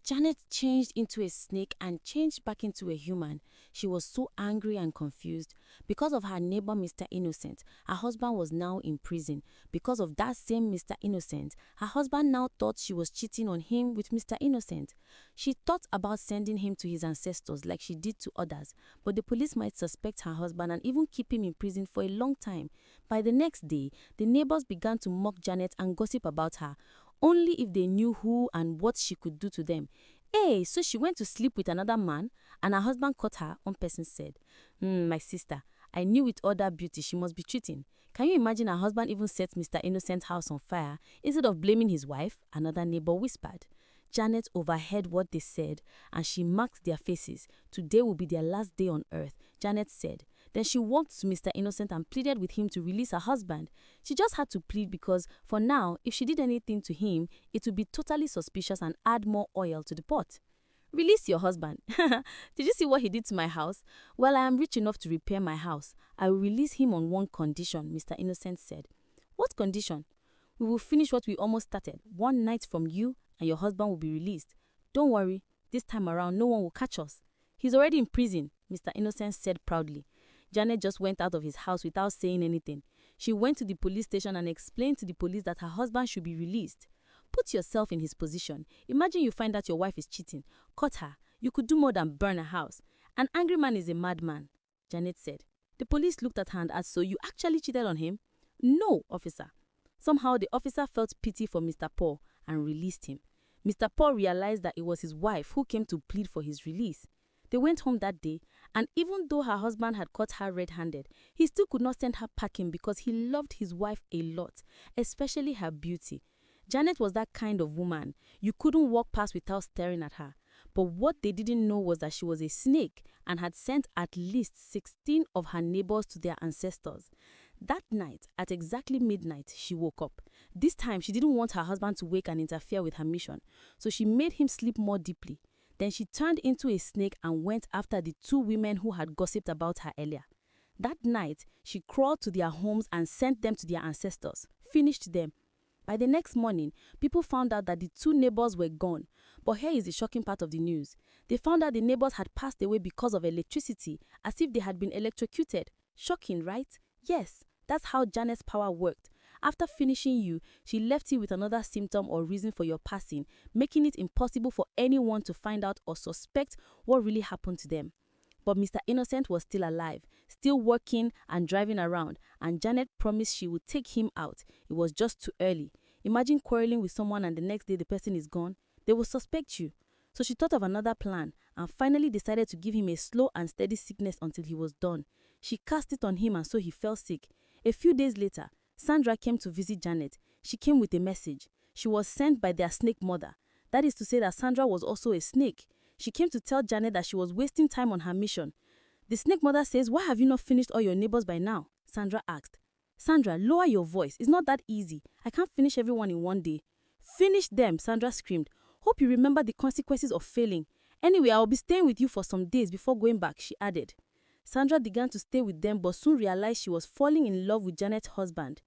Janet changed into a snake and changed back into a human. She was so angry and confused. Because of her neighbor Mr. Innocent, her husband was now in prison. Because of that same Mr. Innocent, her husband now thought she was cheating on him with Mr. Innocent. She thought about sending him to his ancestors like she did to others, but the police might suspect her husband and even keep him in prison for a long time. By the next day, the neighbors began to mock Janet and gossip about her, only if they knew who and what she could do to them. Hey, so she went to sleep with another man and her husband caught her, one person said. My sister, I knew with all that beauty she must be cheating. Can you imagine her husband even set Mr. Innocent's house on fire instead of blaming his wife? Another neighbor whispered. Janet overheard what they said and she marked their faces. Today will be their last day on earth, Janet said. Then she walked to Mr. Innocent and pleaded with him to release her husband. She just had to plead because, for now, if she did anything to him, it would be totally suspicious and add more oil to the pot. Release your husband. Did you see what he did to my house? Well, I am rich enough to repair my house. I will release him on one condition, Mr. Innocent said. What condition? We will finish what we almost started. One night from you and your husband will be released. Don't worry, this time around no one will catch us. He's already in prison, Mr. Innocent said proudly. Janet just went out of his house without saying anything. She went to the police station and explained to the police that her husband should be released. Put yourself in his position. Imagine you find out your wife is cheating. Cut her. You could do more than burn her house. An angry man is a madman, Janet said. The police looked at her and asked, so you actually cheated on him? No, officer. Somehow the officer felt pity for Mr. Paul and released him. Mr. Paul realized that it was his wife who came to plead for his release. They went home that day, and even though her husband had caught her red-handed, he still could not send her packing because he loved his wife a lot, especially her beauty. Janet was that kind of woman. You couldn't walk past without staring at her. But what they didn't know was that she was a snake and had sent at least 16 of her neighbors to their ancestors. That night, at exactly midnight, she woke up. This time, she didn't want her husband to wake and interfere with her mission, so she made him sleep more deeply. Then she turned into a snake and went after the two women who had gossiped about her earlier. That night, she crawled to their homes and sent them to their ancestors, finished them. By the next morning, people found out that the two neighbors were gone. But here is the shocking part of the news. They found out the neighbors had passed away because of electricity, as if they had been electrocuted. Shocking, right? Yes, that's how Janet's power worked. After finishing you, she left you with another symptom or reason for your passing, making it impossible for anyone to find out or suspect what really happened to them. But Mr. Innocent was still alive, still working and driving around, and Janet promised she would take him out. It was just too early. Imagine quarreling with someone and the next day the person is gone. They will suspect you. So she thought of another plan and finally decided to give him a slow and steady sickness until he was done. She cast it on him and so he fell sick. A few days later, Sandra came to visit Janet. She came with a message. She was sent by their snake mother. That is to say that Sandra was also a snake. She came to tell Janet that she was wasting time on her mission. The snake mother says, why have you not finished all your neighbors by now? Sandra asked. Sandra, lower your voice. It's not that easy. I can't finish everyone in one day. Finish them, Sandra screamed. Hope you remember the consequences of failing. Anyway, I'll be staying with you for some days before going back, she added. Sandra began to stay with them but soon realized she was falling in love with Janet's husband.